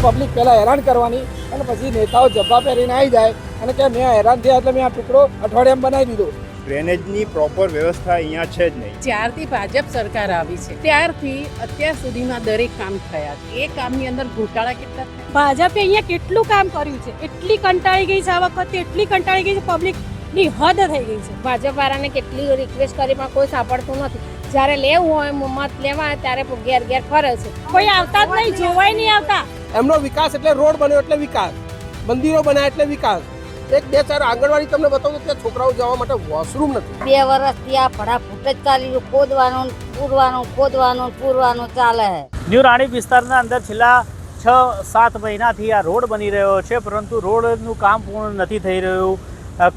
Public પહેલાં હેરાન કરવાની અને પછી નેતાઓ જબ્બા પહેરીને આવી જાય અને કે મેં હેરાન થયા એટલે મેં આ ટુકડો અઠવાડિયામાં બનાવી દીધો. ડ્રેનેજની પ્રોપર વ્યવસ્થા અહીંયા છે જ નહીં. જ્યારથી ભાજપ સરકાર આવી છે ત્યારથી અત્યાર સુધીમાં દરેક કામ થયા છે. એ કામની અંદર ઘોટાળા કેટલા થયા? ભાજપે અહીંયા કેટલું કામ કર્યું છે, એટલી કંટાળી ગઈ છે આ વખતે, એટલી કંટાળી ગઈ છે, પબ્લિકની હદ થઈ ગઈ છે. ભાજપ વાળાને કેટલી રિક્વેસ્ટ કરી પણ કોઈ સાંભળતું નથી. જ્યારે લેવું હોય મત લેવા ત્યારે ઘેર ઘેર ફરે છે. કોઈ આવતા જ નહીં, જોવાય નહીં આવતા. એમનો વિકાસ એટલે રોડ બન્યો એટલે વિકાસ, મંદિરો બનાવ્યા એટલે વિકાસ. એક બે ચાર આંગણવાડી તમને બતાવું ત્યાં છોકરાઓ જવા માટે વોશરૂમ નથી. 2 વર્ષથી આ ફટાફટ જ ચાલી રહ્યું. ખોદવાનું પૂરવાનું ચાલે છે. ન્યૂ રાણીપ વિસ્તારના અંદર છેલ્લા 6-7 મહિનાથી આ રોડ બની રહ્યો છે, પરંતુ રોડનું કામ પૂર્ણ નથી થઈ રહ્યું.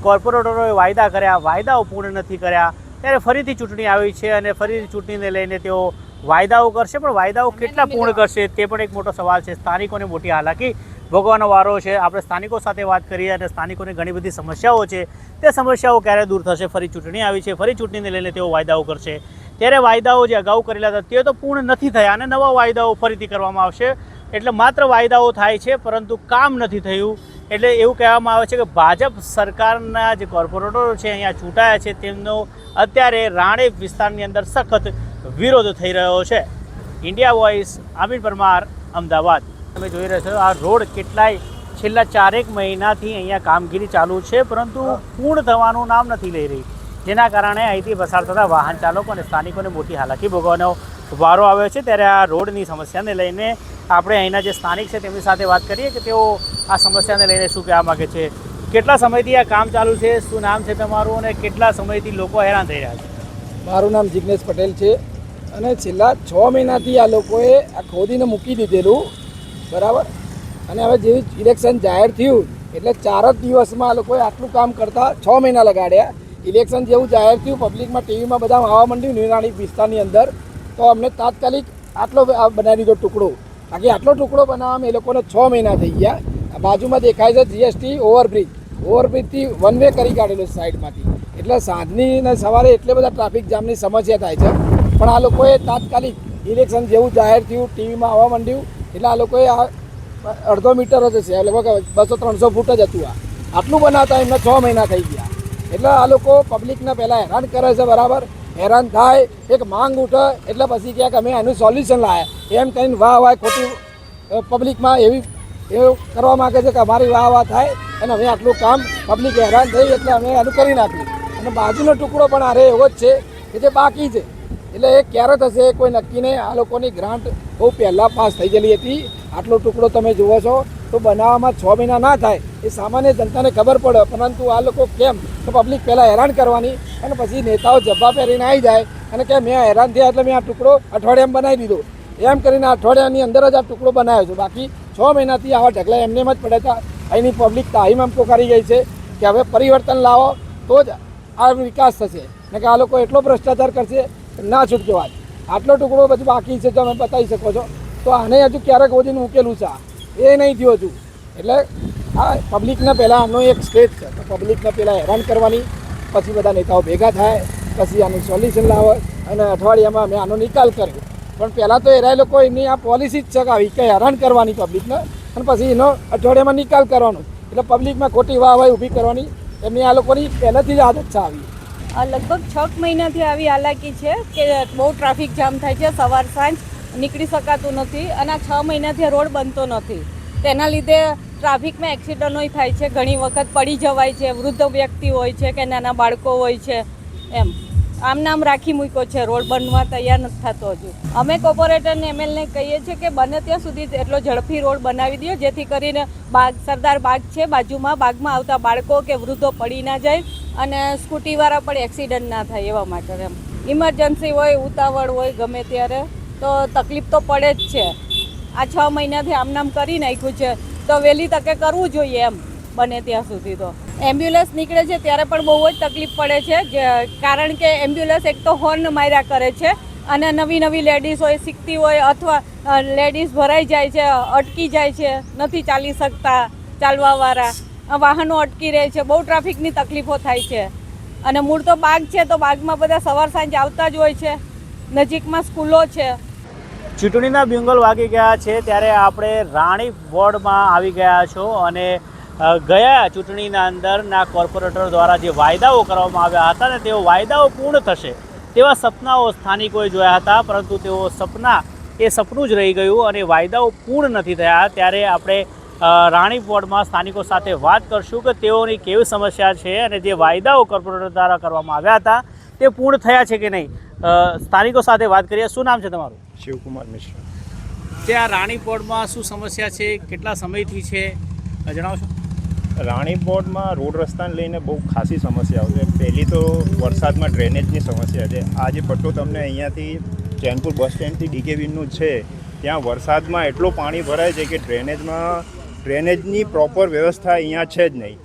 કોર્પોરેટરોએ વાયદા કર્યા, વાયદાઓ પૂર્ણ નથી કર્યા. ત્યારે ફરીથી ચૂંટણી આવી છે અને ફરીથી ચૂંટણીને લઈને તેઓ વાયદાઓ કરશે, પણ વાયદાઓ કેટલા પૂર્ણ કરશે તે પણ એક મોટો સવાલ છે. સ્થાનિકોને મોટી હાલાકી ભોગવવાનો વારો છે. આપણે સ્થાનિકો સાથે વાત કરીએ અને સ્થાનિકોને ઘણી બધી સમસ્યાઓ છે, તે સમસ્યાઓ ક્યારે દૂર થશે? ફરી ચૂંટણી આવી છે, ફરી ચૂંટણીને લઈને તેઓ વાયદાઓ કરશે. ત્યારે વાયદાઓ જે અગાઉ કરેલા હતા તે તો પૂર્ણ નથી થયા અને નવા વાયદાઓ ફરીથી કરવામાં આવશે. એટલે માત્ર વાયદાઓ થાય છે પરંતુ કામ નથી થયું. એટલે એવું કહેવામાં આવે છે કે ભાજપ સરકારના જે કોર્પોરેટરો છે અહીંયા ચૂંટાયા છે તેમનો અત્યારે રાણીપ વિસ્તારની અંદર સખત વિરોધ થઈ રહ્યો છે. India voice, Aamir Parmar, Ahmedabad. તમે જોઈ રહ્યા છો આ રોડ કેટલાય છેલ્લા 4 મહિનાથી અહીંયા કામગીરી ચાલુ છે પરંતુ પૂર્ણ થવાનું નામ નથી લઈ રહી, જેના કારણે અહીંથી પસાર થતા વાહન ચાલકો અને સ્થાનિકોને મોટી હાલાકી ભોગવવાનો વારો આવ્યો છે. ત્યારે આ રોડની સમસ્યાને લઈને આપણે અહીંના જે સ્થાનિક છે તેમની સાથે વાત કરીએ કે તેઓ આ સમસ્યાને લઈને શું કહેવા માગે છે. કેટલા સમયથી આ કામ ચાલુ છે? શું નામ છે તમારું અને કેટલા સમયથી લોકો હેરાન થઈ રહ્યા છે? મારું નામ જિગ્નેશ પટેલ છે અને છેલ્લા 6 મહિનાથી આ લોકોએ આ ખોદીને મૂકી દીધેલું, બરાબર. અને હવે જેવી ઇલેક્શન જાહેર થયું એટલે 4 જ દિવસમાં આ લોકોએ આટલું કામ કરતાં 6 મહિના લગાડ્યા. ઇલેક્શન જેવું જાહેર થયું, પબ્લિકમાં ટીવીમાં બધા આવવા માંડ્યું ન્યૂ રાણીપ વિસ્તારની અંદર, તો અમને તાત્કાલિક આટલો બનાવી દીધો ટુકડો. બાકી આટલો ટુકડો બનાવવામાં એ લોકોને 6 મહિના થઈ ગયા. બાજુમાં દેખાય છે જીએસટી ઓવરબ્રિજથી વન વે કરી કાઢેલો સાઈડમાંથી. એટલે સાંજની ને સવારે એટલે બધા ટ્રાફિક જામની સમસ્યા થાય છે. પણ આ લોકોએ તાત્કાલિક ઇલેક્શન જેવું જાહેર થયું, ટીવીમાં આવવા માંડ્યું એટલે આ લોકોએ આ 1.5 મીટર જ છે, લગભગ 200-300 ફૂટ જ હતું. આટલું બનાવતા એમને 6 મહિના થઈ ગયા. એટલે આ લોકો પબ્લિકને પહેલાં હેરાન કરે છે, બરાબર. હેરાન થાય, એક માંગ ઉઠે એટલે પછી કહે કે અમે એનું સોલ્યુશન લાવ્યા એમ કહીને વાહ ખોટી પબ્લિકમાં એવું કરવા માગે છે કે અમારી વાહ થાય અને અમે આટલું કામ પબ્લિક હેરાન થઈ એટલે અમે એનું કરી નાખ્યું. અને બાજુનો ટુકડો પણ આરે એવો જ છે કે જે બાકી છે. એટલે એ ક્યારે થશે કોઈ નક્કી નહીં. આ લોકોની ગ્રાન્ટ બહુ પહેલાં પાસ થઈ ગયેલી હતી. આટલો ટુકડો તમે જુઓ છો તો બનાવવામાં 6 મહિના ના થાય એ સામાન્ય જનતાને ખબર પડે, પરંતુ આ લોકો કેમ તો પબ્લિક પહેલાં હેરાન કરવાની અને પછી નેતાઓ જબ્બા પહેરીને આવી જાય અને કે મેં હેરાન થયા એટલે મેં આ ટુકડો અઠવાડિયામાં બનાવી દીધો. એમ કરીને અઠવાડિયાની અંદર જ આ ટુકડો બનાવ્યો છે. બાકી 6 મહિનાથી આવા ઢગલા એમને જ પડ્યા હતા. અહીંની પબ્લિક તાહીમાં પોકારી ગઈ છે કે હવે પરિવર્તન લાવો તો જ આ વિકાસ થશે. ને કે આ લોકો એટલો ભ્રષ્ટાચાર કરશે ના છૂટકે વાત. આટલો ટુકડો બધું બાકી છે, તમે બતાવી શકો છો. તો આને હજુ ક્યારેક ઓજીને મૂકેલું છે, એ નહીં થયું હજુ. એટલે આ પબ્લિકને પહેલાં આમનો એક સ્ટેજ છે, તો પબ્લિકને પહેલાં હેરાન કરવાની, પછી બધા નેતાઓ ભેગા થાય, પછી આનું સોલ્યુશન લાવે અને અઠવાડિયામાં અમે આનો નિકાલ કર્યો. પણ પહેલાં તો એરા લોકો એમની આ પોલિસી જ છે કે આવી કે હેરાન કરવાની પબ્લિકને અને પછી એનો અઠવાડિયામાં નિકાલ કરવાનો. એટલે પબ્લિકમાં ખોટી વાહ ઊભી કરવાની એમની આ લોકોની પહેલેથી જ આદત છે આવી. લગભગ 6 મહિનાથી આવી હાલાકી છે કે બહુ ટ્રાફિક જામ થાય છે, સવાર સાંજ નીકળી શકાતું નથી અને આ 6 મહિનાથી રોડ બનતો નથી. તેના લીધે ટ્રાફિકમાં એક્સિડન્ટો થાય છે, ઘણી વખત પડી જવાય છે, વૃદ્ધ વ્યક્તિ હોય છે કે નાના બાળકો હોય છે. એમ આમ નામ રાખી મૂક્યો છે, રોડ બનવા તૈયાર નથી થતો હજુ. અમે કોર્પોરેટરને એમએલને કહીએ છીએ કે બને ત્યાં સુધી એટલો ઝડપી રોડ બનાવી દો જેથી કરીને સરદાર બાગ છે બાજુમાં, બાગમાં આવતા બાળકો કે વૃદ્ધો પડી ના જાય અને સ્કૂટીવાળા પણ એક્સિડન્ટ ના થાય એવા માટે. એમ ઇમરજન્સી હોય, ઉતાવળ હોય, ગમે ત્યારે તો તકલીફ તો પડે જ છે. આ 6 મહિનાથી આમનામ કરી નાખ્યું છે તો વહેલી તકે કરવું જોઈએ એમ બને ત્યાં સુધી. તો એમ્બ્યુલન્સ નીકળે છે ત્યારે પણ બહુ જ તકલીફ પડે છે, કારણ કે એમ્બ્યુલન્સ એક તો હોર્ન માર્યા કરે છે અને નવી લેડીઝ હોય, શીખતી હોય અથવા લેડીઝ ભરાઈ જાય છે, અટકી જાય છે, નથી ચાલી શકતા ચાલવાવાળા, વાહનો અટકી રહે છે, બહુ ટ્રાફિકની તકલીફો થાય છે. અને મૂળ તો બાગ છે તો બાગમાં બધા સવાર સાંજ આવતા જ હોય છે, નજીકમાં સ્કૂલો છે. ચૂંટણીના બિંગલ વાગી ગયા છે ત્યારે આપણે રાણી વોર્ડમાં આવી ગયા છો અને ગયા ચૂંટણીના અંદરના કોર્પોરેટર દ્વારા જે વાયદાઓ કરવામાં આવ્યા હતા ને તેઓ વાયદાઓ પૂર્ણ થશે તેવા સપનાઓ સ્થાનિકોએ જોયા હતા, પરંતુ તેઓ સપનું જ રહી ગયું અને વાયદાઓ પૂર્ણ નથી થયા। ત્યારે આપણે રાણી વોર્ડમાં સ્થાનિકો સાથે વાત કરશું કે તેઓની કેવી સમસ્યા છે અને જે વાયદાઓ કોર્પોરેટર દ્વારા કરવામાં આવ્યા હતા તે પૂર્ણ થયા છે કે નહીં। સ્થાનિકો સાથે વાત કરીએ। શું નામ છે તમારું? શિવકુમાર મિશ્રા। ત્યાં રાણી વોર્ડમાં શું સમસ્યા છે, કેટલા સમયથી છે, જણાવશો? રાણી બોર્ડમાં રોડ રસ્તાને લઈને બહુ ખાસી સમસ્યાઓ છે। પહેલી તો વરસાદમાં ડ્રેનેજની સમસ્યા છે। આ જે પટ્ટો તમને અહીંયાથી ચેનપુર બસ સ્ટેન્ડથી ડીકેવીનું છે, ત્યાં વરસાદમાં એટલું પાણી ભરાય છે કે ડ્રેનેજની પ્રોપર વ્યવસ્થા અહીંયા છે જ નહીં।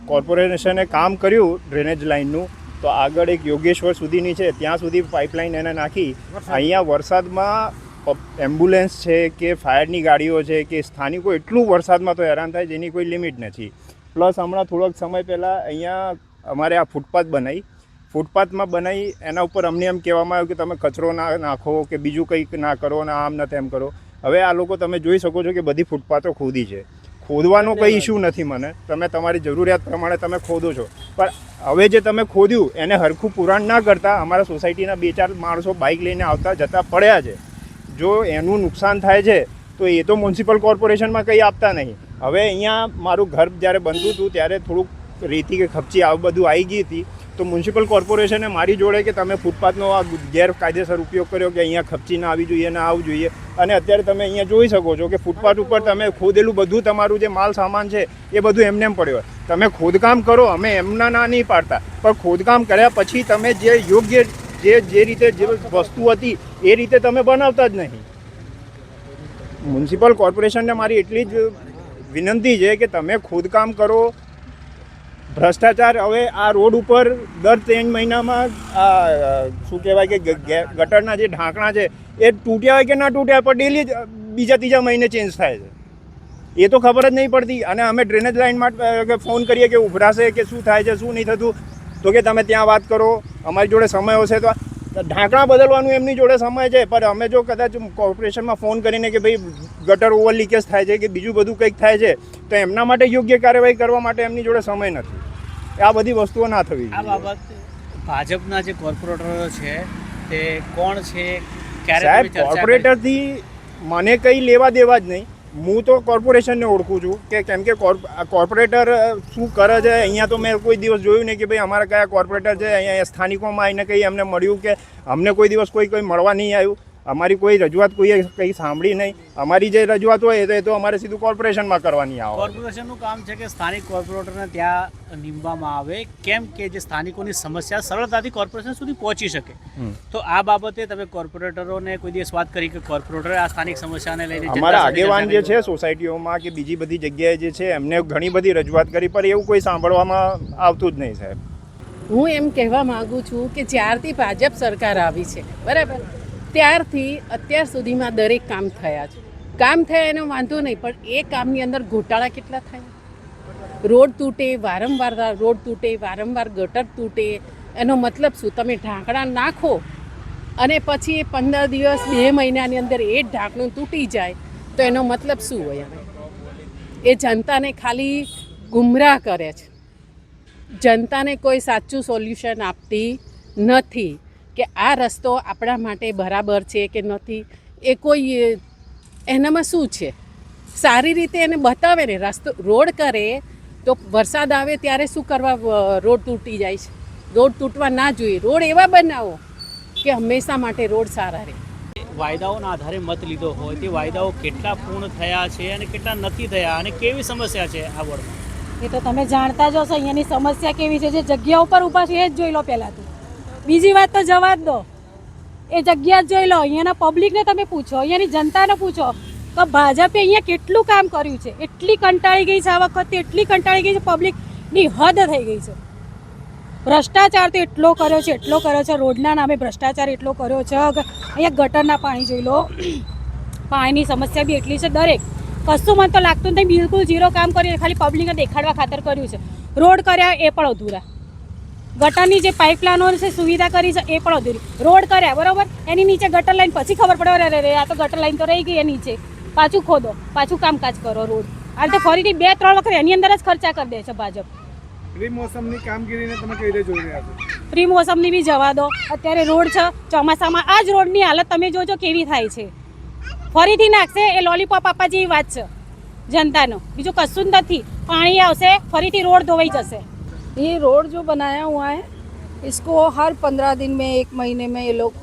કોર્પોરેશને કામ કર્યું ડ્રેનેજ લાઇનનું, તો આગળ એક યોગેશ્વર સુધીની છે, ત્યાં સુધી પાઇપલાઇન એને નાખી। અહીંયા વરસાદમાં એમ્બ્યુલન્સ છે કે ફાયરની ગાડીઓ છે કે સ્થાનિકો એટલું વરસાદમાં તો હેરાન થાય જેની કોઈ લિમિટ નથી। પ્લસ હમણાં થોડોક સમય પહેલાં અહીંયા અમારે આ ફૂટપાથમાં બનાવી એના ઉપર અમને એમ કહેવામાં આવ્યું કે તમે કચરો ના નાખો કે બીજું કંઈક ના કરો ને આમ ન તેમ કરો। હવે આ લોકો તમે જોઈ શકો છો કે બધી ફૂટપાથો ખોદી છે। ખોદવાનો કંઈ ઇશ્યુ નથી મને, તમે તમારી જરૂરિયાત પ્રમાણે તમે ખોદો છો, પણ હવે જે તમે ખોદ્યું એને હરખું પુરાણ ના કરતા અમારા સોસાયટીના 2-4 માણસો બાઇક લઈને આવતા જતા પડ્યા છે। જો એનું નુકસાન થાય છે તો એ તો મ્યુનિસિપલ કોર્પોરેશનમાં કંઈ આપતા નહીં। હવે અહીંયા મારું ઘર જ્યારે બનતું હતું ત્યારે થોડુંક રેતી કે ખપચી આવું બધું આવી ગઈ હતી, તો મ્યુનિસિપલ કોર્પોરેશને મારી જોડે કે તમે ફૂટપાથનો આ ગેરકાયદેસર ઉપયોગ કર્યો કે અહીંયા ખપચી ના આવી જોઈએ ના આવવું જોઈએ। અને અત્યારે તમે અહીંયા જોઈ શકો છો કે ફૂટપાથ ઉપર તમે ખોદેલું બધું તમારું જે માલ સામાન છે એ બધું એમને એમ પડ્યું। તમે ખોદકામ કરો, અમે એમના ના નહીં પાડતા, પણ ખોદકામ કર્યા પછી તમે જે યોગ્ય જે રીતે જે વસ્તુ હતી એ રીતે તમે બનાવતા જ નહીં। મ્યુનિસિપલ કોર્પોરેશનને મારી એટલી જ વિનંતી છે કે તમે ખોદકામ કરો। ભ્રષ્ટાચાર હવે આ રોડ ઉપર દર 3 મહિનામાં શું કહેવાય કે ગટરના જે ઢાંકણા છે એ તૂટ્યા હોય કે ના તૂટ્યા પણ ડેલી બીજા 3જા મહિને ચેન્જ થાય છે, એ તો ખબર જ નહીં પડતી। અને અમે ડ્રેનેજ લાઇન માટે ફોન કરીએ કે ઉભરાશે કે શું થાય છે શું નહીં થતું, તો કે તમે ત્યાં વાત કરો, અમારી જોડે સમય હશે તો ઢાંકણા બદલવાનું એમની જોડે સમય છે, પણ અમે જો કદાચ કોર્પોરેશનમાં ફોન કરીને કે ભાઈ ગટર ઓવર લીકેજ થાય છે કે બીજું બધું કંઈક થાય છે તો એમના માટે યોગ્ય કાર્યવાહી કરવા માટે એમની જોડે સમય નથી। આ બધી વસ્તુઓ ના થવી આ બાબત ભાજપના જે કોર્પોરેટરો છે તે કોણ છે, ક્યારે સાહેબ? કોર્પોરેટરથી મને કંઈ લેવા દેવા જ નહીં। હું તો કોર્પોરેશનને ઓળખું છું કે કેમ કે કોર્પોરેટર શું કરે છે અહીંયા તો મેં કોઈ દિવસ જોયું નહીં કે ભાઈ અમારા કયા કોર્પોરેટર છે અહીંયા સ્થાનિકોમાં આવીને કંઈ અમને મળ્યું કે અમને કોઈ દિવસ કોઈ મળવા નહીં આવ્યું। અમારી કોઈ રજૂઆત કોઈએ કંઈ સાંભળી નહીં। અમારી જે રજૂઆત હોય એ તો અમારે સીધું કોર્પોરેશનમાં કરવાની આવે। કોર્પોરેશનનું કામ છે કે સ્થાનિક કોર્પોરેટરને ત્યાં નીમવામાં આવે, કેમ કે જે સ્થાનિકોની સમસ્યા સરળતાથી કોર્પોરેશન સુધી પહોંચી શકે। તો આ બાબતે તમે કોર્પોરેટરોને કોઈ દિવસ વાત કરી કે કોર્પોરેટરે આ સ્થાનિક સમસ્યાને લઈને અમારા આગેવાન જે છે સોસાયટીઓમાં કે બીજી બધી જગ્યાએ જે છે એમને ઘણી બધી રજૂઆત કરી, પણ એવું કોઈ સાંભળવામાં આવતું જ નહીં સાહેબ। હું એમ કહેવા માગું છું કે જ્યારથી ભાજપ સરકાર આવી છે બરાબર, ત્યારથી અત્યાર સુધીમાં દરેક કામ થયા છે। કામ થયા એનો વાંધો નહીં, પણ એ કામની અંદર ઘોટાળા કેટલા થયા? રોડ તૂટે, વારંવાર રોડ તૂટે, વારંવાર ગટર તૂટે, એનો મતલબ શું? તમે ઢાંકણા નાખો અને પછી 15 દિવસ 2 મહિનાની અંદર એ ઢાંકણું તૂટી જાય તો એનો મતલબ શું હોય? એ જનતાને ખાલી ગુમરાહ કરે છે, જનતાને કોઈ સાચું સોલ્યુશન આપતી નથી કે આ રસ્તો આપણા માટે બરાબર છે કે નથી। એ કોઈ એનામાં શું છે? સારી રીતે એને બતાવે ને, રસ્તો રોડ કરે તો વરસાદ આવે ત્યારે શું કરવા રોડ તૂટી જાય છે? રોડ તૂટવા ના જોઈએ, રોડ એવા બનાવો કે હંમેશા માટે રોડ સારા રહે। વાયદાઓના આધારે મત લીધો હોય તે વાયદાઓ કેટલા પૂર્ણ થયા છે અને કેટલા નથી થયા અને કેવી સમસ્યા છે આ વોર્ડમાં? એ તો તમે જાણતા જ હશો અહીંયાની સમસ્યા કેવી છે। જે જગ્યા ઉપર ઊભા છે એ જ જોઈ લો પહેલાં તો, બીજી વાત તો જવા જ દો, એ જગ્યા જ જોઈ લો। અહીંયાના પબ્લિકને તમે પૂછો, અહીંયાની જનતાને પૂછો તો ભાજપે અહીંયા કેટલું કામ કર્યું છે। એટલી કંટાળી ગઈ છે આ વખતે, એટલી કંટાળી ગઈ છે, પબ્લિકની હદ થઈ ગઈ છે। ભ્રષ્ટાચાર તો એટલો કર્યો છે, રોડના નામે ભ્રષ્ટાચાર એટલો કર્યો છે। અહીંયા ગટરના પાણી જોઈ લો, પાણીની સમસ્યા બી એટલી છે। દરેક કશું મને તો લાગતું નથી, બિલકુલ ઝીરો કામ કર્યું, ખાલી પબ્લિકને દેખાડવા ખાતર કર્યું છે। રોડ કર્યા એ પણ અધૂરા, ગટરની જે પાઇપલાઇનો છે સુવિધા કરી છે એ પણ અધૂરી. રોડ કર્યા બરોબર, એની નીચે ગટર લાઈન, પછી ખબર પડે અરે આ તો ગટર લાઈન તો રહી ગઈ એ નીચે, પાછું ખોદો, પાછું કામકાજ કરો રોડ. આ રીતે ફરીથી 2-3 વખત એની અંદર જ ખર્ચા કરી દે છે ભાજપ. પ્રી મોસમની કામગીરીને તમે કઈ રીતે જોઈ રહ્યા છો? પ્રી મોસમની બી જવા દો, અત્યારે રોડ છે ચોમાસામાં આ જ રોડની હાલત તમે જોજો કેવી થાય છે. ફરીથી નાખશે એ લોલીપોપ આપવા જેવી વાત છે जनता बीजू कशु नहीं. पानी आवशे फरीथी रोड धोवाई जशे. ये रोड जो बनाया हुआ है इसको हर 15 दिन में 1 महीने में ये लोग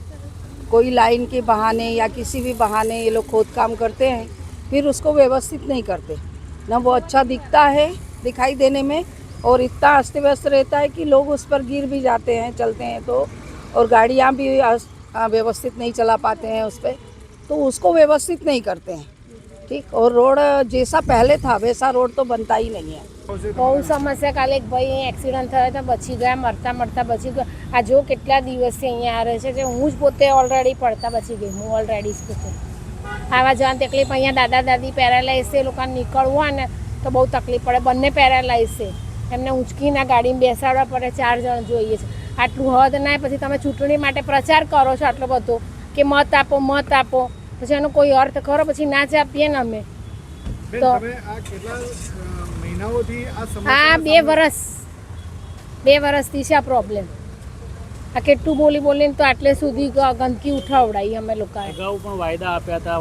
कोई लाइन के बहाने या किसी भी बहाने ये लोग खोद काम करते हैं, फिर उसको व्यवस्थित नहीं करते. ना वो अच्छा दिखता है दिखाई देने में, और इतना अस्त व्यस्त रहता है कि लोग उस पर गिर भी जाते हैं चलते हैं तो, और गाड़ियाँ भी व्यवस्थित नहीं चला पाते हैं उस पर, तो उसको व्यवस्थित नहीं करते हैं. ठीक. और रोड जैसा पहले था वैसा रोड तो बनता ही नहीं है. બહુ સમસ્યા. કાલે એક ભાઈ એક્સિડન્ટ થયો તો બચી ગયા, મરતા મરતા બચી ગયા. આ જો કેટલા દિવસથી અહીંયા આવે છે, હું જ પોતે ઓલરેડી પડતા બચી ગઈ, હું ઓલરેડી જ પોતે આવા જવાની તકલીફ. અહીંયા દાદા દાદી પેરાલાઇઝ છે, એ લોકોને નીકળવું હોય ને તો બહુ તકલીફ પડે. બંને પેરાલાઇઝ છે, એમને ઉંચકીના ગાડીમાં બેસાડવા પડે, 4 જણ જોઈએ છે. આટલું હદ ના, પછી તમે ચૂંટણી માટે પ્રચાર કરો છો આટલો બધો કે મત આપો મત આપો, પછી એનો કોઈ અર્થ ખરો? પછી ના જ આપીએ ને અમે તો. હા 2 વર્ષથી છે આ પ્રોબ્લેમ. આ કેટલું બોલી બોલીને તો આટલે સુધી ગંદકી ઉઠાવડાવી અમે લોકો. અગાઉ પણ વાયદા આપ્યા હતા,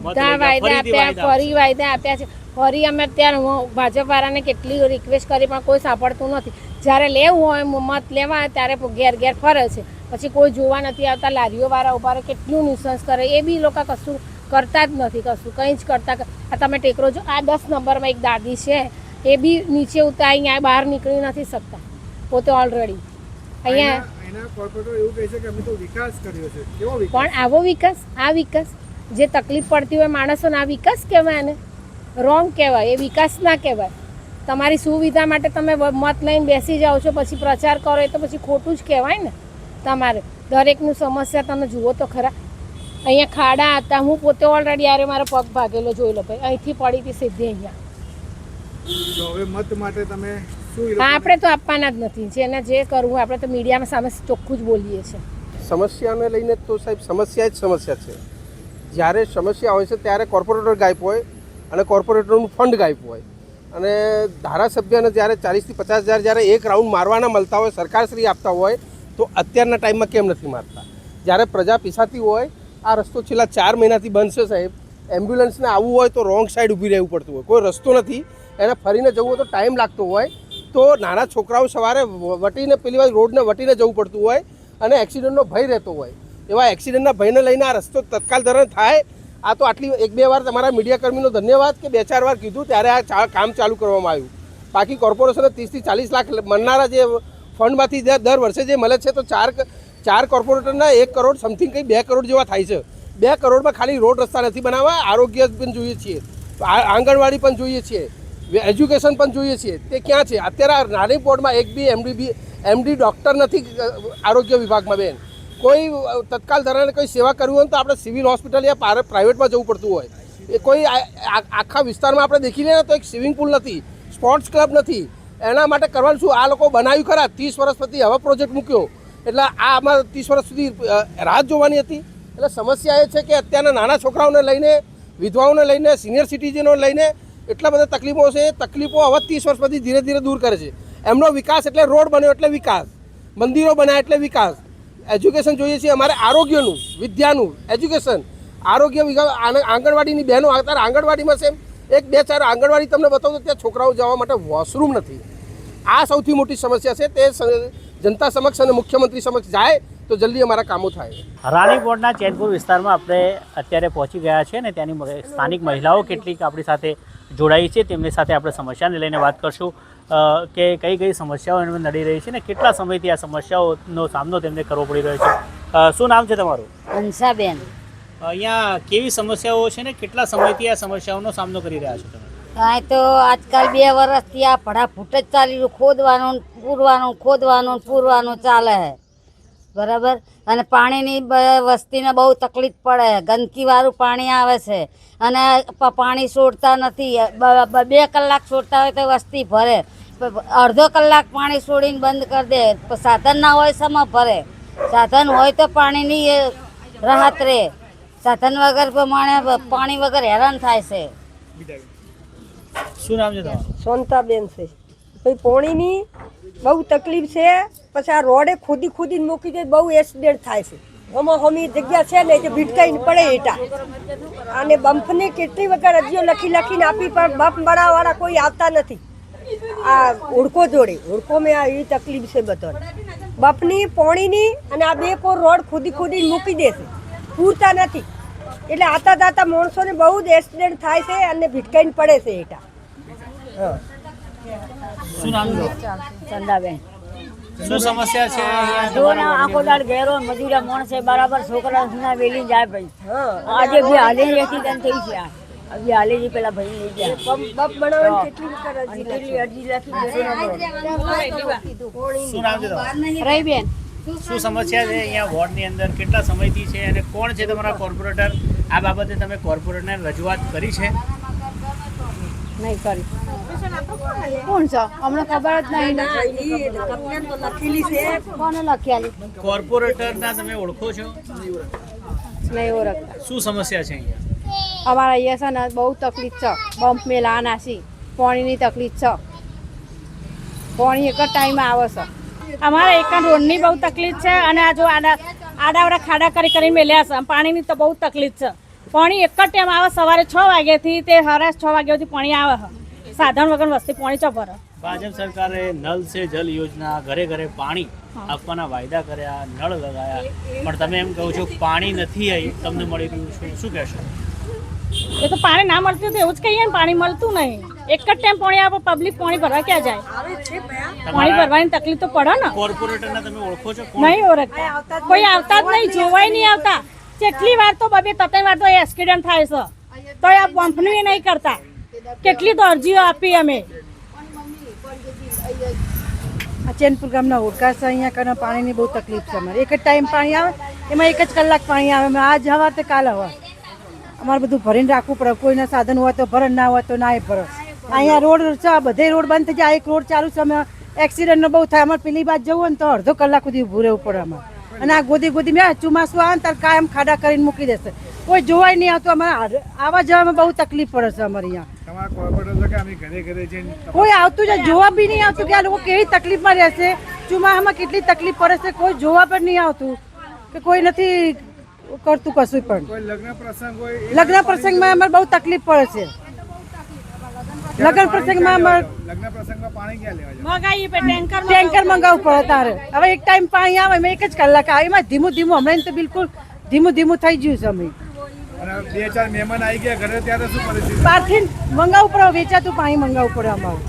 બધા વાયદા આપ્યા, ફરી વાયદા આપ્યા છે. ફરી અમે અત્યારે ભાજપવાળાને કેટલી રિક્વેસ્ટ કરી પણ કોઈ સાંભળતું નથી. જ્યારે લેવું હોય મત લેવા ત્યારે ઘેર ઘેર ફરે છે, પછી કોઈ જોવા નથી આવતા. લારીઓવાળા ઉભા રહે, કેટલું ન્યુસન્સ કરે, એ બી લોકો કશું કરતા જ નથી, કશું કંઈ જ કરતા. આ તમે ટેકરો જો, આ 10 નંબરમાં એક દાદી છે, એ બી નીચે ઉતાર અહીંયા બહાર નીકળી નથી શકતા પોતે ઓલરેડી. અહીંયા પણ આવો વિકાસ, આ વિકાસ જે તકલીફ પડતી હોય માણસોને, આ વિકાસ કહેવાય ને? રોંગ કહેવાય, એ વિકાસ ના કહેવાય. તમારી સુવિધા માટે તમે મત લઈને બેસી જાઓ છો, પછી પ્રચાર કરો, એ તો પછી ખોટું જ કહેવાય ને. તમારે દરેકનું સમસ્યા તમે જુઓ તો ખરા. અહીંયા ખાડા હતા, હું પોતે ઓલરેડી યારે મારો પગ ભાગેલો જોઈ લો ભાઈ, અહીંથી પડી હતી સીધી અહીંયા. આપણે તો આપવાના જ નથી, જેને જે કરવું આપણે તો મીડિયામાં સામે ચોખ્ખું જ બોલીએ છીએ. સમસ્યાને લઈને તો સાહેબ સમસ્યા જ સમસ્યા છે. જ્યારે સમસ્યા હોય છે ત્યારે કોર્પોરેટર ગાયબ હોય અને કોર્પોરેટરનું ફંડ ગાયબ હોય, અને ધારાસભ્યને જ્યારે 40 થી 50 હજાર જ્યારે એક રાઉન્ડ મારવાના મળતા હોય, સરકારશ્રી આપતા હોય, તો અત્યારના ટાઈમમાં કેમ નથી મારતા? જ્યારે પ્રજા પીસાતી હોય, આ રસ્તો છેલ્લા 4 મહિનાથી બંધ છે સાહેબ. એમ્બ્યુલન્સને આવવું હોય તો રોંગ સાઈડ ઊભી રહેવું પડતું હોય, કોઈ રસ્તો નથી, એને ફરીને જવું હોય તો ટાઈમ લાગતો હોય, તો નાના છોકરાઓ સવારે વટીને પેલી વાર રોડને વટીને જવું પડતું હોય, અને એક્સિડન્ટનો ભય રહેતો હોય. એવા એક્સિડન્ટના ભયને લઈને આ રસ્તો તત્કાલ ધોરણે થાય. આ તો આટલી 1-2 વાર તમારા મીડિયાકર્મીનો ધન્યવાદ કે 2-4 વાર કીધું ત્યારે આ કામ ચાલુ કરવામાં આવ્યું. બાકી કોર્પોરેશને 30 થી 40 લાખ મળનારા જે ફંડમાંથી દર વર્ષે જે મળે છે, તો 4 કોર્પોરેટરના 1 કરોડ સમથિંગ કંઈ 2 કરોડ જેવા થાય છે. 2 કરોડમાં ખાલી રોડ રસ્તા નથી બનાવવા, આરોગ્ય પણ જોઈએ છીએ, આંગણવાડી પણ જોઈએ છીએ, એજ્યુકેશન પણ જોઈએ છીએ. તે ક્યાં છે? અત્યારે નાની પોર્ટમાં એક બી એમડી ડૉક્ટર નથી આરોગ્ય વિભાગમાં. બેન, કોઈ તત્કાલ ધોરણે કોઈ સેવા કરવી હોય તો આપણે સિવિલ હોસ્પિટલ યા પ્રાઇવેટમાં જવું પડતું હોય. એ કોઈ આખા વિસ્તારમાં આપણે દેખી લઈએ તો એક સ્વિમિંગ પુલ નથી, સ્પોર્ટ્સ ક્લબ નથી. એના માટે કરવાનું શું? આ લોકો બનાવ્યું ખરા, 30 વર્ષ પછી હવે પ્રોજેક્ટ મૂક્યો, એટલે આમાં 30 વર્ષ સુધી રાહ જોવાની હતી. એટલે સમસ્યા એ છે કે અત્યારના નાના છોકરાઓને લઈને, વિધવાઓને લઈને, સિનિયર સિટીઝનો લઈને એટલા બધા તકલીફો છે. એ તકલીફો હવે 30 વર્ષ પછી ધીરે ધીરે દૂર કરે છે. એમનો વિકાસ એટલે રોડ બન્યો એટલે વિકાસ, મંદિરો બન્યા એટલે વિકાસ, એજ્યુકેશન જોઈએ છે અમારે, આરોગ્યનું, વિદ્યાનું, એજ્યુકેશન, આરોગ્ય વિભાગ, આંગણવાડીની બહેનો. અત્યારે આંગણવાડીમાં છે 1-2-4 આંગણવાડી તમને બતાવું તો ત્યાં છોકરાઓ જવા માટે વોશરૂમ નથી. આ સૌથી મોટી સમસ્યા છે. તે જનતા સમક્ષ અને મુખ્યમંત્રી સમક્ષ જાય તો જલ્દી અમારા કામો થાય. રાણીપોળના ચેનપુર વિસ્તારમાં આપણે અત્યારે પહોંચી ગયા છે ને ત્યાંની સ્થાનિક મહિલાઓ કેટલીક આપણી સાથે જોડાઈ છે. તેમની સાથે આપણે સમસ્યાને લઈને વાત કરશું કે કઈ કઈ સમસ્યાઓ એમને નડી રહી છે ને કેટલા સમયથી આ સમસ્યાઓનો સામનો તેમને કરવો પડી રહ્યો છે. શું નામ છે તમારું? હંસાબેન. અહીંયા કેવી સમસ્યાઓ છે ને કેટલા સમયથી આ સમસ્યાઓનો સામનો કરી રહ્યા છો તમે? કાંઈ તો આજકાલ 2 વર્ષથી આ ફટાફૂટ જ ચાલી રહ્યું, ખોદવાનું પૂરવાનું ચાલે છે. બરાબર. અને પાણીની વસ્તીને બહુ તકલીફ પડે, ગંદકીવાળું પાણી આવે છે અને પાણી છોડતા નથી. 2 કલાક છોડતા હોય તો વસ્તી ભરે, અડધો કલાક પાણી છોડીને બંધ કરી દે. સાધન ના હોય સમા ભરે, સાધન હોય તો પાણીની રાહત રહે. સાધન વગર પ્રમાણે પાણી વગર હેરાન થાય છે. શું નામ છે તમારું? સોનતાબેન છે. પછી પાણીની બહુ તકલીફ છે. પછી આ રોડે ખોદીને મૂકી દે, બહુ એક્સિડન્ટ થાય છે. હમી જગ્યા છે ને કે ભીટકાઈને પડે એટા. અને બમ્પને કેટલી વખત અરજીઓ લખીને આપી, પણ બમ્પ બનાવવાળા કોઈ આવતા નથી. આ ઓળખો જોડે ઓળખો મેં આ એવી તકલીફ છે બધો. બમ્પની પાણીની અને આ બે કોર રોડ ખોદીને મૂકી દે છે, પૂરતા નથી. એટલે આતા માણસોને બહુ જ એક્સિડન્ટ થાય છે અને ભીટકાઈને પડે છે એટા. શું નામ છે? ચંદાબેન, શું સમસ્યા છે અહીંયા જો ને તમારા આખો દાડ ઘેરો મજૂરા માણસે બરાબર છોકરા વેલી જાય ભાઈ. આજે બી હાલી એક્સિડન્ટ થઈ છે. અભી હાલી પેલા ભાઈ લઈ ગયા. બપ બનાવવાની કેટલી અરજી શું નામ છે તમારું? રહીબેન, શું સમસ્યા છે અહીંયા વોર્ડની અંદર? કેટલા સમયથી છે અને કોણ છે તમારા કોર્પોરેટર? આ બાબતે તમે કોર્પોરેટરને રજૂઆત કરી છે? નહીં કરી. કોણ છે અમને ખબર જ નહીં. લખેલી છે. કોને લખ્યાલી કોર્પોરેટરના તમે ઓળખો છો? નહીં ઓળખતા. શું સમસ્યા છે અહીંયા? અમારા અહીંયા છે ને બહુ તકલીફ છે. બમ્પ મેલા નાસી પાણીની તકલીફ છે. પાણી એક જ ટાઈમે આવે છે. અમારે એક રોડની બહુ તકલીફ છે અને આ જો આડાવડા ખાડા કરી મેલ્યા છે. પાણીની તો બહુ તકલીફ છે. પાણી એક જ ટાઈમ આવે, સવારે 6 વાગ્યાથી તે હરાસ 6 વાગ્યા સુધી પાણી આવે છે. સાધન વગર વસ્તી પાણી ચો ભરે. ભાજપ સરકારે નલ સે જલ યોજના, ઘરે ઘરે પાણી આપવાના વાયદા કર્યા, નળ લગાયા, પણ તમે એમ કહો છો પાણી નથી આવી તમને મળી રહ્યું છે. શું કહેશો? એ તો પાણી ના મળતું તો એવું જ કહીએ ને, પાણી મળતું નહીં. એક જ ટાઈમ પાણી આવે, પબ્લિક પાણી ભરવા ક્યાં જાય? પાણી ભરવાની તકલીફ તો પડે ને. કોર્પોરેટરને તમે ઓળખો છો? નહીં ઓળખતા, કોઈ આવતા જ નહીં, જોવાય નહીં આવતા. કેટલી વાર તો 2-3 વાર તો એક્સિડન્ટ થાય છે, તો આ પંપનું એ નહીં કરતા. કેટલી તો અરજીઓ આપી અમે. આ ચેનપુર ગામના હોડકા છે. અહીંયા કને પાણીની બહુ તકલીફ છે. અમારે એક જ ટાઈમ પાણી આવે, એમાં 1 જ કલાક પાણી આવે. આજ હવા તે કાલ હવા. અમારે બધું ભરીને રાખવું પડે. કોઈના સાધન હોય તો ભરે, ના હોય તો ના ભરે. અહીંયા રોડ છે, બધે રોડ બંધ થઈ જાય. એક રોડ ચાલુ છે, અમે એક્સિડન્ટ બહુ થાય. અમારે પેલી બાજુ જવું હોય ને તો અડધો કલાક સુધી ઊભું રહેવું પડે અમારે. અને આ ગોદી મેં ચોમાસું આવે ને ત્યારે કાયમ ખાડા કરીને મૂકી દેશે. કોઈ જોવાય નહીં આવતું. અમારે આવવા જવામાં બહુ તકલીફ પડે છે અમારે અહીંયા. તમારા કોર્પોરેટર કે અમે ઘરે જઈને કોઈ આવતું જ જોવા બી નહીં આવતું કે આ લોકો કેવી તકલીફમાં રહેશે, ચોમાસામાં કેટલી તકલીફ પડે છે. કોઈ જોવા પણ નહીં આવતું કે કોઈ નથી કરતું કશું પણ. કોઈ લગ્ન પ્રસંગ હોય, લગ્ન પ્રસંગમાં અમારે બહુ તકલીફ પડે છે. લગ્ન પ્રસંગમાં અમારે લગ્ન પ્રસંગમાં પાણી ક્યાં લેવા જાય? મગાઈ ટેન્કર ટેન્કર મંગાવવું પડે તારે. હવે એક ટાઈમ પાણી આવે, એમાં 1 જ કલાક આવે. એમાં ધીમું હમણાં તો બિલકુલ ધીમું થઈ ગયું છે. અમે અને 2-4 મહેમાન આવી ગયા ઘરે ત્યારે શું પરિસ્થિતિ? બહારથી મંગાવવું પડે, વેચાતું પાણી મંગાવવું પડે અમારે.